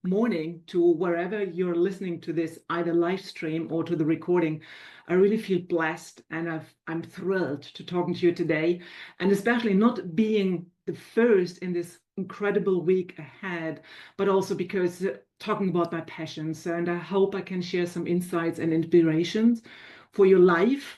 morning to wherever you're listening to this, either live stream or to the recording. I really feel blessed and I'm thrilled to talking to you today, and especially not being the first in this incredible week ahead, but also because talking about my passions. And I hope I can share some insights and inspirations for your life,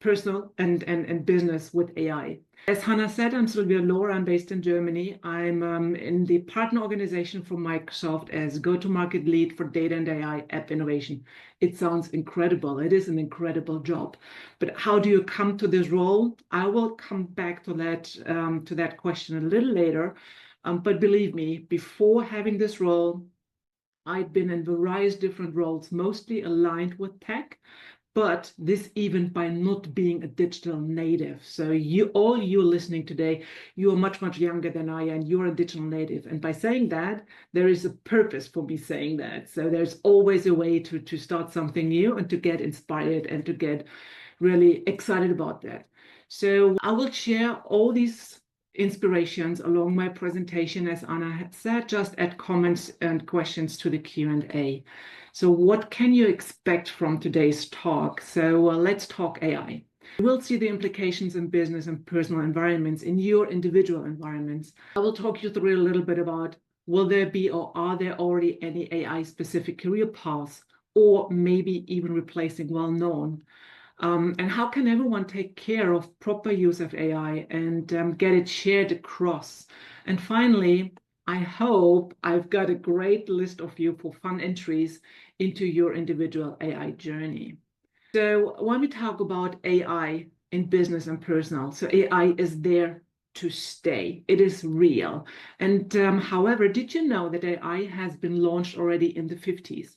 personal and business with AI. As Hannah said, I'm Sylvia Lohr. I'm based in Germany. I'm in the partner organization for Microsoft as go-to-market lead for data and AI app innovation. It sounds incredible. It is an incredible job. But how do you come to this role? I will come back to that question a little later. But believe me, before having this role, I'd been in various different roles, mostly aligned with tech, but this even by not being a digital native. So all you listening today, you are much, much younger than I am. You're a digital native. And by saying that, there is a purpose for me saying that. So there's always a way to start something new and to get inspired and to get really excited about that. So I will share all these inspirations along my presentation, as Anna had said. Just add comments and questions to the Q&A. So what can you expect from today's talk? So let's talk AI. We'll see the implications in business and personal environments, in your individual environments. I will talk you through a little bit about, will there be or are there already any AI-specific career paths, or maybe even replacing well-known? And how can everyone take care of proper use of AI and get it shared across? And finally, I hope I've got a great list of you for fun entries into your individual AI journey. So when we talk about AI in business and personal, so AI is there to stay. It is real. And however, did you know that AI has been launched already in the 50s?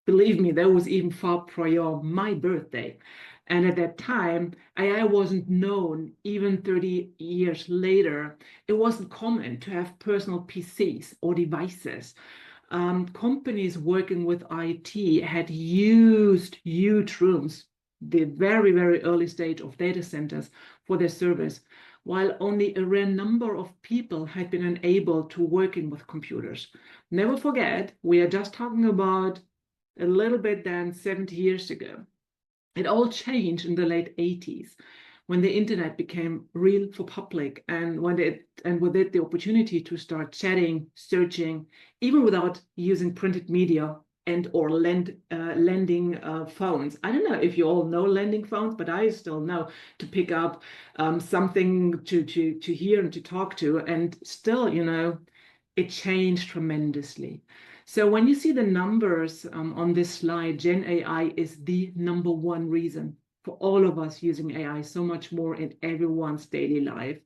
Believe me, that was even far prior my birthday. And at that time, AI wasn't known. Even 30 years later, it wasn't common to have personal PCs or devices. Companies working with IT had used huge rooms, the very, very early stage of data centers, for their service, while only a rare number of people had been enabled to working with computers. Never forget, we are just talking about a little bit than 70 years ago. It all changed in the late 80s when the internet became real for public, and with it the opportunity to start chatting, searching, even without using printed media and or lending phones. I don't know if you all know lending phones, but I still know to pick up something to hear and to talk to, and still, it changed tremendously. So when you see the numbers on this slide, Gen AI is the number one reason for all of us using AI so much more in everyone's daily life.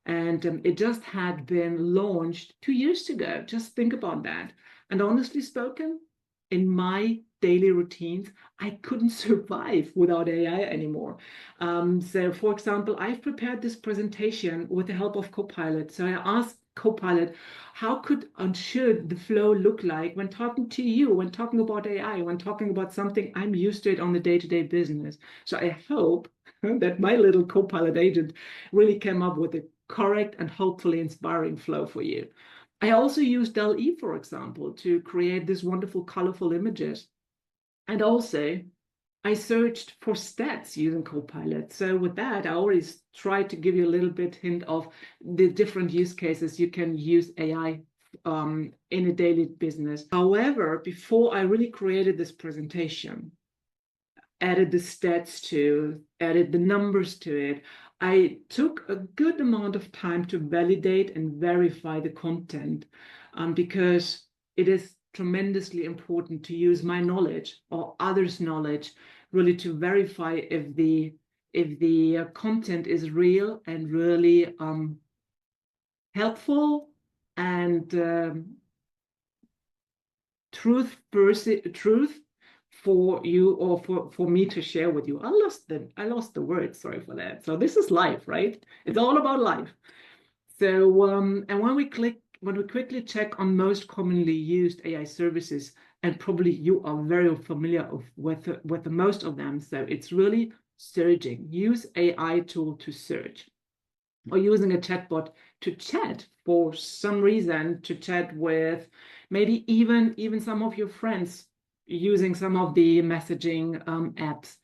And it just had been launched 2 years ago. Just think about that. And honestly spoken, in my daily routines, I couldn't survive without AI anymore. So for example, I've prepared this presentation with the help of Copilot. So I asked Copilot, how could and should the flow look like when talking to you, when talking about AI, when talking about something I'm used to it on the day-to-day business? So I hope that my little Copilot agent really came up with a correct and hopefully inspiring flow for you. I also used DALL-E, for example, to create these wonderful, colorful images. And also, I searched for stats using Copilot. So with that, I always try to give you a little bit hint of the different use cases you can use AI in a daily business. However, before I really created this presentation, added the stats to, added the numbers to it, I took a good amount of time to validate and verify the content because it is tremendously important to use my knowledge or others' knowledge really to verify if the content is real and really helpful and truth for you or for me to share with you. I lost the word, sorry for that. So this is life, right? It's all about life. So and when we quickly check on most commonly used AI services, and probably you are very familiar with the most of them, so it's really searching. Use AI tool to search. or using a chatbot to chat for some reason, to chat with maybe even some of your friends using some of the messaging apps.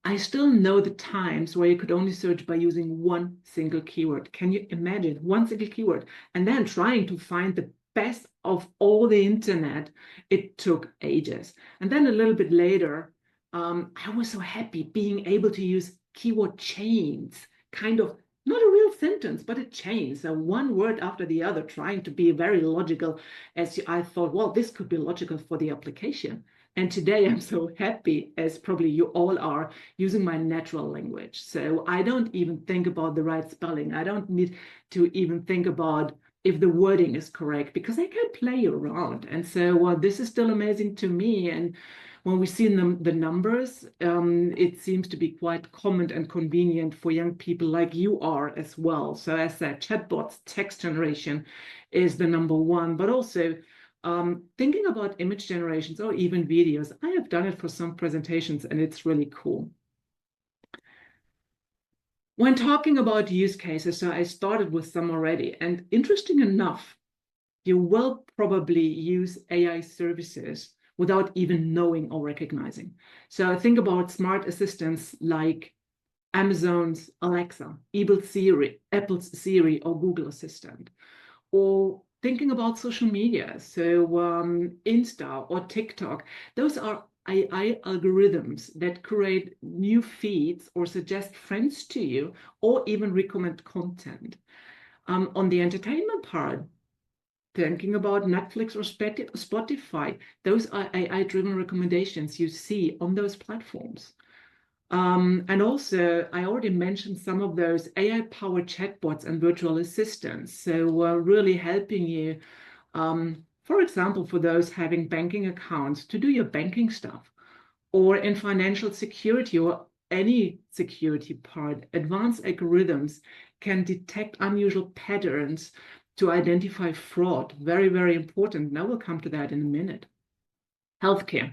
I still know the times where you could only search by using one single keyword. Can you imagine one single keyword and then trying to find the best of all the internet? It took ages. And then a little bit later, I was so happy being able to use keyword chains, kind of not a real sentence, but a chain. So one word after the other, trying to be very logical as I thought, well, this could be logical for the application. And today I'm so happy, as probably you all are, using my natural language. So I don't even think about the right spelling. I don't need to even think about if the wording is correct because I can play around. And so this is still amazing to me. And when we see the numbers, it seems to be quite common and convenient for young people like you are as well. So as said, chatbots, text generation is the number one, but also thinking about image generations or even videos. I have done it for some presentations and it's really cool. When talking about use cases, so I started with some already, and interesting enough, you will probably use AI services without even knowing or recognizing. So think about smart assistants like Amazon's Alexa, Apple's Siri, or Google Assistant, or thinking about social media, so Insta or TikTok. Those are AI algorithms that create new feeds or suggest friends to you or even recommend content. On the entertainment part, thinking about Netflix or Spotify, those are AI-driven recommendations you see on those platforms. And also, I already mentioned some of those AI-powered chatbots and virtual assistants. So really helping you, for example, for those having banking accounts to do your banking stuff, or in financial security or any security part, advanced algorithms can detect unusual patterns to identify fraud. Very, very important. Now we'll come to that in a minute. Healthcare,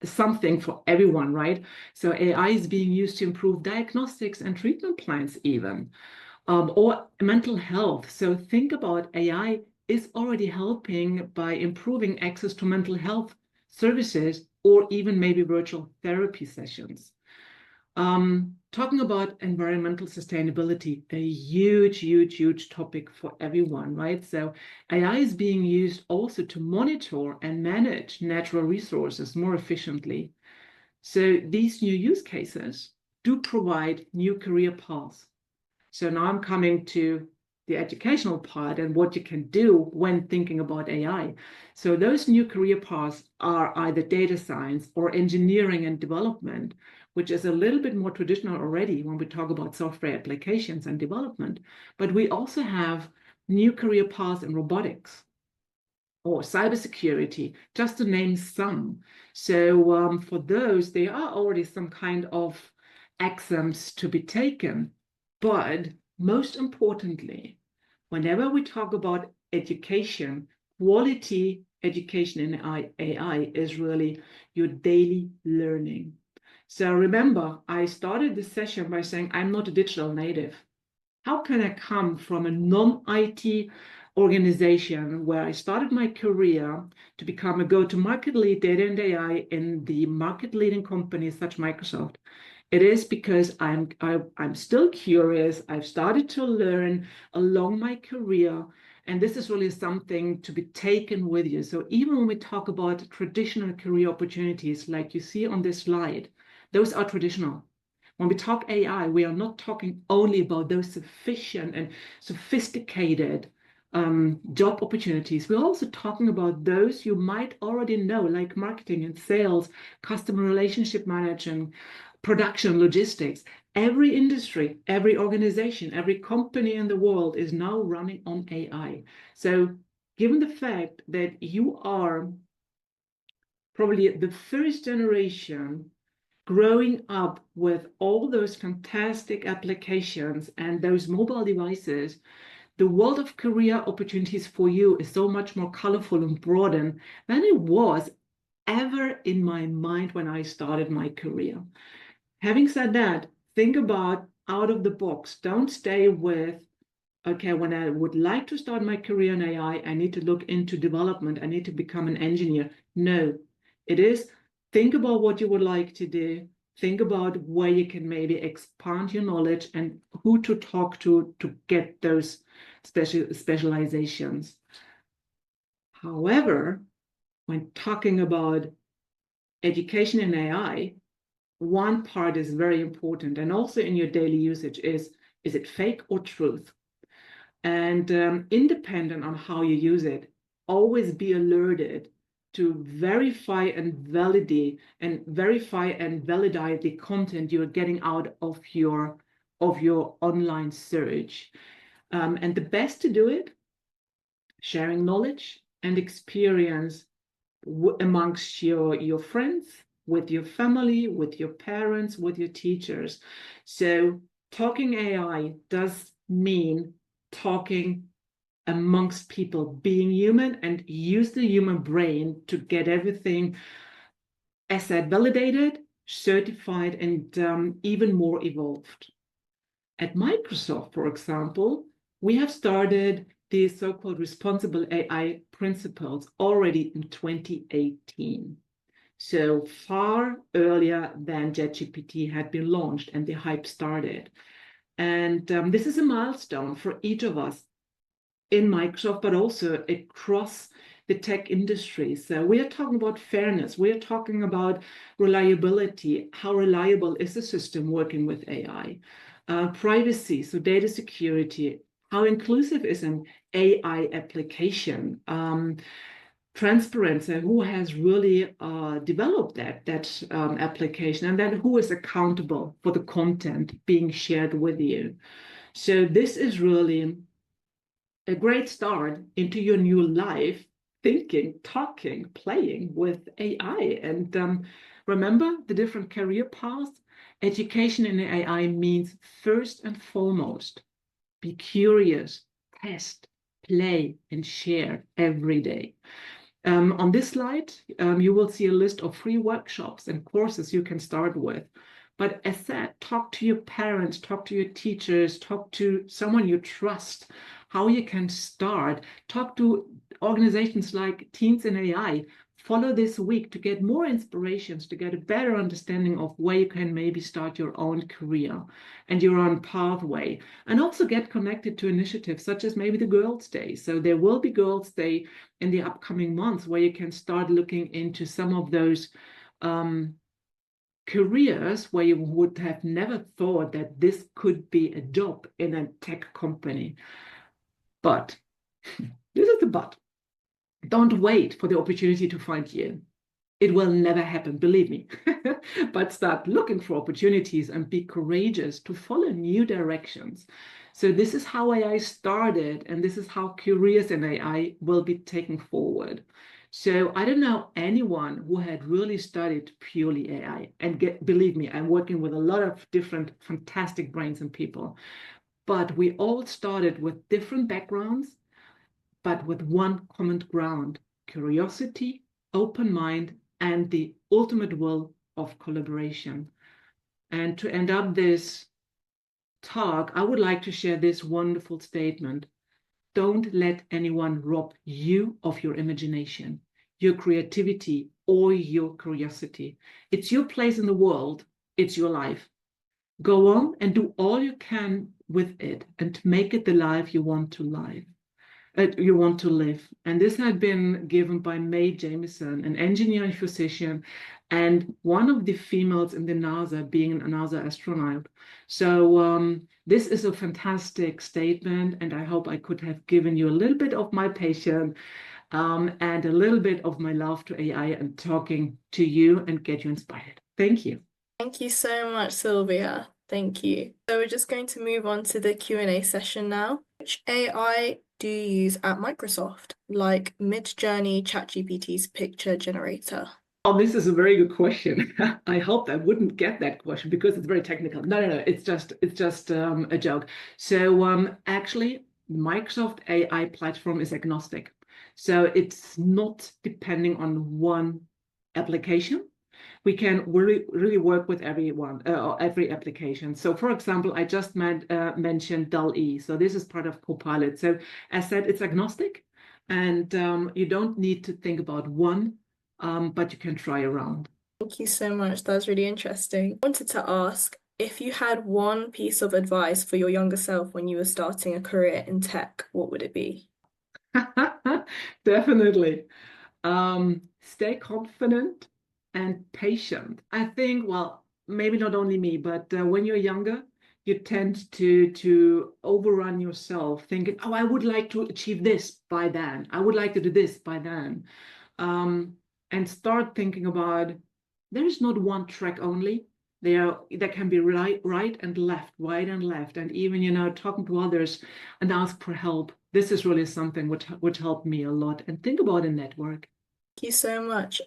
something for everyone, right? So AI is being used to improve diagnostics and treatment plans even, or mental health. So think about AI is already helping by improving access to mental health services or even maybe virtual therapy sessions. Talking about environmental sustainability, a huge, huge, huge topic for everyone, right? So AI is being used also to monitor and manage natural resources more efficiently. So these new use cases do provide new career paths. So now I'm coming to the educational part and what you can do when thinking about AI. So those new career paths are either data science or engineering and development, which is a little bit more traditional already when we talk about software applications and development. But we also have new career paths in robotics or cybersecurity, just to name some. So for those, there are already some kind of exams to be taken. But most importantly, whenever we talk about education, quality education in AI is really your daily learning. So remember, I started this session by saying I'm not a digital native. How can I come from a non-IT organization where I started my career to become a go-to-market lead data and AI in the market-leading companies such Microsoft? It is because I'm still curious. I've started to learn along my career, and this is really something to be taken with you. So even when we talk about traditional career opportunities, like you see on this slide, those are traditional. When we talk AI, we are not talking only about those sufficient and sophisticated job opportunities. We're also talking about those you might already know, like marketing and sales, customer relationship management, production, logistics. Every industry, every organization, every company in the world is now running on AI. So given the fact that you are probably the first generation growing up with all those fantastic applications and those mobile devices, the world of career opportunities for you is so much more colorful and broadened than it was ever in my mind when I started my career. Having said that, think about out of the box. Don't stay with, okay, when I would like to start my career in AI, I need to look into development. I need to become an engineer. No, it is think about what you would like to do. Think about where you can maybe expand your knowledge and who to talk to get those specializations. However, when talking about education in AI, one part is very important, and also in your daily usage is it fake or truth? And independent on how you use it, always be alerted to verify and validate the content you're getting out of your online search. And the best to do it, sharing knowledge and experience amongst your friends, with your family, with your parents, with your teachers. So talking AI does mean talking amongst people, being human, and use the human brain to get everything, as said, validated, certified, and even more evolved. At Microsoft, for example, we have started the so-called responsible AI principles already in 2018. So far earlier than ChatGPT had been launched and the hype started. And this is a milestone for each of us in Microsoft, but also across the tech industry. So we are talking about fairness. We are talking about reliability. How reliable is the system working with AI? Privacy, so data security. How inclusive is an AI application? Transparency, who has really developed that application, and then who is accountable for the content being shared with you. So this is really a great start into your new life, thinking, talking, playing with AI. And remember the different career paths. Education in AI means first and foremost, be curious, test, play, and share every day. On this slide, you will see a list of free workshops and courses you can start with. But as said, talk to your parents, talk to your teachers, talk to someone you trust, how you can start, talk to organizations like Teens in AI. Follow this week to get more inspirations, to get a better understanding of where you can maybe start your own career and your own pathway. And also get connected to initiatives such as maybe the Girls' Day. So there will be Girls' Day in the upcoming months where you can start looking into some of those careers where you would have never thought that this could be a job in a tech company. But this is the but. Don't wait for the opportunity to find you. It will never happen, believe me. But start looking for opportunities and be courageous to follow new directions. So this is how AI started, and this is how careers in AI will be taken forward. So I don't know anyone who had really studied purely AI. And believe me, I'm working with a lot of different fantastic brains and people. But we all started with different backgrounds, but with one common ground: curiosity, open mind, and the ultimate will of collaboration. And to end up this talk, I would like to share this wonderful statement. Don't let anyone rob you of your imagination, your creativity, or your curiosity. It's your place in the world. It's your life. Go on and do all you can with it and make it the life you want to live. And this had been given by Mae Jemison, an engineer and physician, and one of the females in the NASA, being a NASA astronaut. So this is a fantastic statement, and I hope I could have given you a little bit of my passion and a little bit of my love to AI and talking to you and get you inspired. Thank you. Thank you so much, Sylvia. Thank you. So we're just going to move on to the Q&A session now. Which AI do you use at Microsoft, like Midjourney, ChatGPT's picture generator? Oh, this is a very good question. I hoped I wouldn't get that question because it's very technical. No. It's just a joke. So actually, Microsoft AI platform is agnostic. So it's not depending on one application. we can really work with everyone, every application. So for example, I just mentioned DALL-E. So this is part of Copilot. So as said, it's agnostic, and you don't need to think about one, but you can try around. Thank you so much. That's really interesting. I wanted to ask if you had one piece of advice for your younger self when you were starting a career in tech, what would it be? Definitely. Stay confident and patient. I think, well, maybe not only me, but when you're younger, you tend to overrun yourself, thinking, "Oh, I would like to achieve this by then. I would like to do this by then," um, and start thinking about there is not one track only. There can be right and left, right and left, and even talking to others and ask for help. This is really something which helped me a lot. And think about a network. Thank you so much.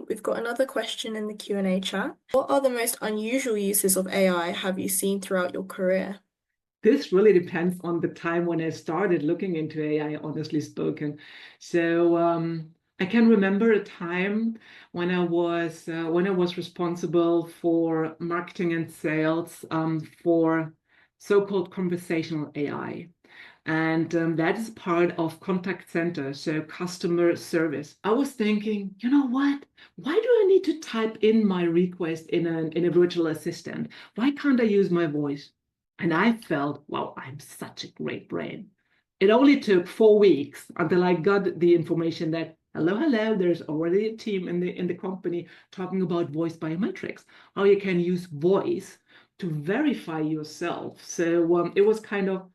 We've got another question in the Q&A chat. What are the most unusual uses of AI have you seen throughout your career? This really depends on the time when I started looking into AI, honestly spoken. So I can remember a time when I was responsible for marketing and sales for so-called conversational AI. And that is part of contact center, so customer service. I was thinking, you know what? Why do I need to type in my request in a virtual assistant? Why can't I use my voice? And I felt, wow, I'm such a great brain. It only took 4 weeks until I got the information that, hello, there's already a team in the company talking about voice biometrics, how you can use voice to verify yourself. So it was kind of,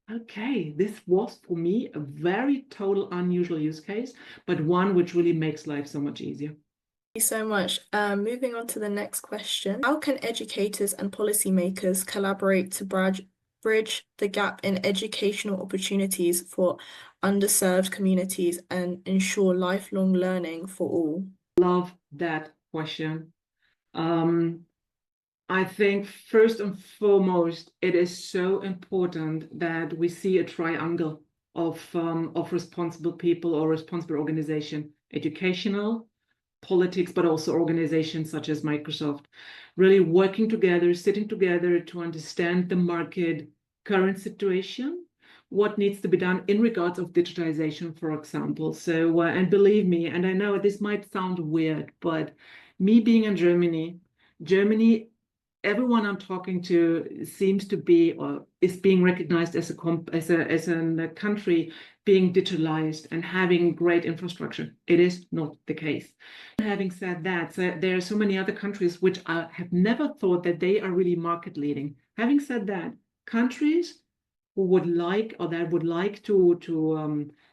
okay, this was for me a very total unusual use case, but one which really makes life so much easier. Thank you so much. Moving on to the next question. How can educators and policymakers collaborate to bridge the gap in educational opportunities for underserved communities and ensure lifelong learning for all? Love that question. Um, I think first and foremost, it is so important that we see a triangle of responsible people or responsible organization, educational, politics, but also organizations such as Microsoft, really working together, sitting together to understand the market current situation, what needs to be done in regards of digitization, for example. So, and believe me, and I know this might sound weird, but me being in Germany, everyone I'm talking to seems to be or is being recognized as a country being digitalized and having great infrastructure. It is not the case. Having said that, so there are so many other countries which I have never thought that they are really market leading. Having said that, countries who would like or that would like to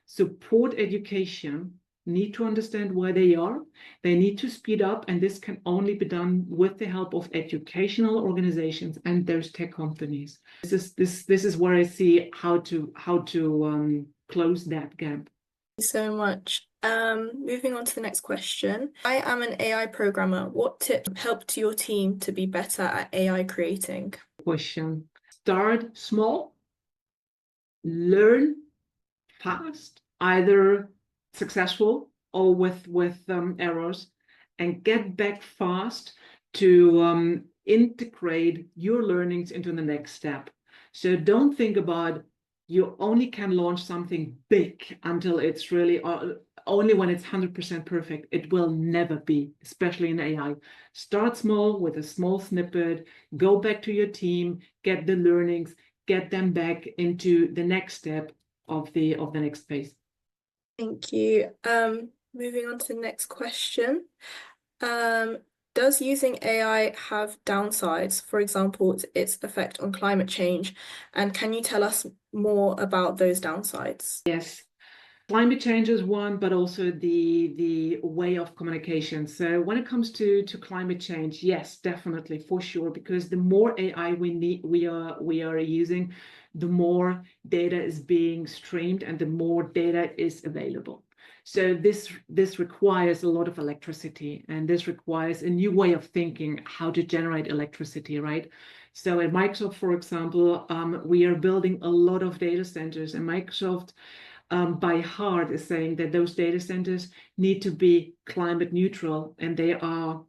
support education need to understand where they are. They need to speed up, and this can only be done with the help of educational organizations and those tech companies. This is where I see how to close that gap. Thank you so much. Moving on to the next question. I am an AI programmer. What tips helped your team to be better at AI creating? Question. Start small, learn fast, either successful or with errors, and get back fast to integrate your learnings into the next step. So don't think about you only can launch something big until it's really only when it's 100% perfect. It will never be, especially in AI. Start small with a small snippet, go back to your team, get the learnings, get them back into the next step of the next phase. Thank you. Moving on to the next question. Does using AI have downsides, for example, its effect on climate change? And can you tell us more about those downsides? Yes. Climate change is one, but also the way of communication. So when it comes to climate change, yes, definitely, for sure, because the more AI we are using, the more data is being streamed and the more data is available. So this requires a lot of electricity, and this requires a new way of thinking how to generate electricity, right? So at Microsoft, for example, we are building a lot of data centers, and Microsoft by heart is saying that those data centers need to be climate neutral, and they are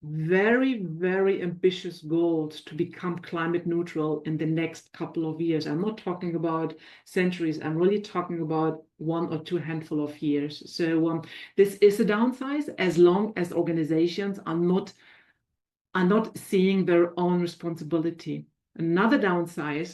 very, very ambitious goals to become climate neutral in the next couple of years. I'm not talking about centuries. I'm really talking about 1 or 2 handful of years. So this is a downside as long as organizations are not seeing their own responsibility. Another downside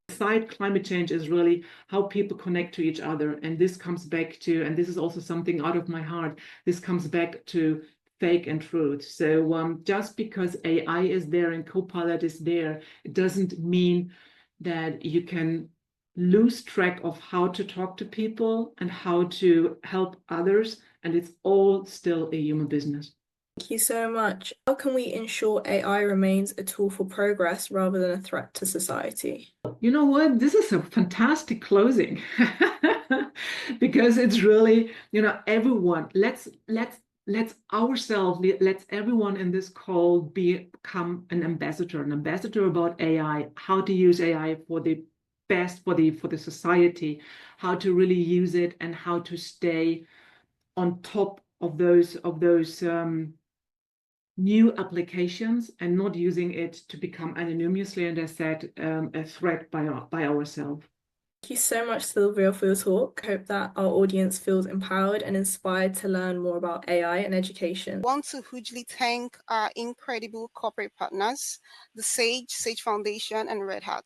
beside climate change is really how people connect to each other. And this comes back to, and this is also something out of my heart, this comes back to fake and truth. So just because AI is there and Copilot is there, it doesn't mean that you can lose track of how to talk to people and how to help others. And it's all still a human business. Thank you so much. How can we ensure AI remains a tool for progress rather than a threat to society? You know what? This is a fantastic closing because it's really, everyone, let's everyone in this call become an ambassador about AI, how to use AI for the best for the society, how to really use it and how to stay on top of those new applications and not using it to become anonymously, and as said, a threat by ourselves. Thank you so much, Sylvia, for your talk. I hope that our audience feels empowered and inspired to learn more about AI and education. I want to hugely thank our incredible corporate partners, the Sage Foundation, and Red Hat.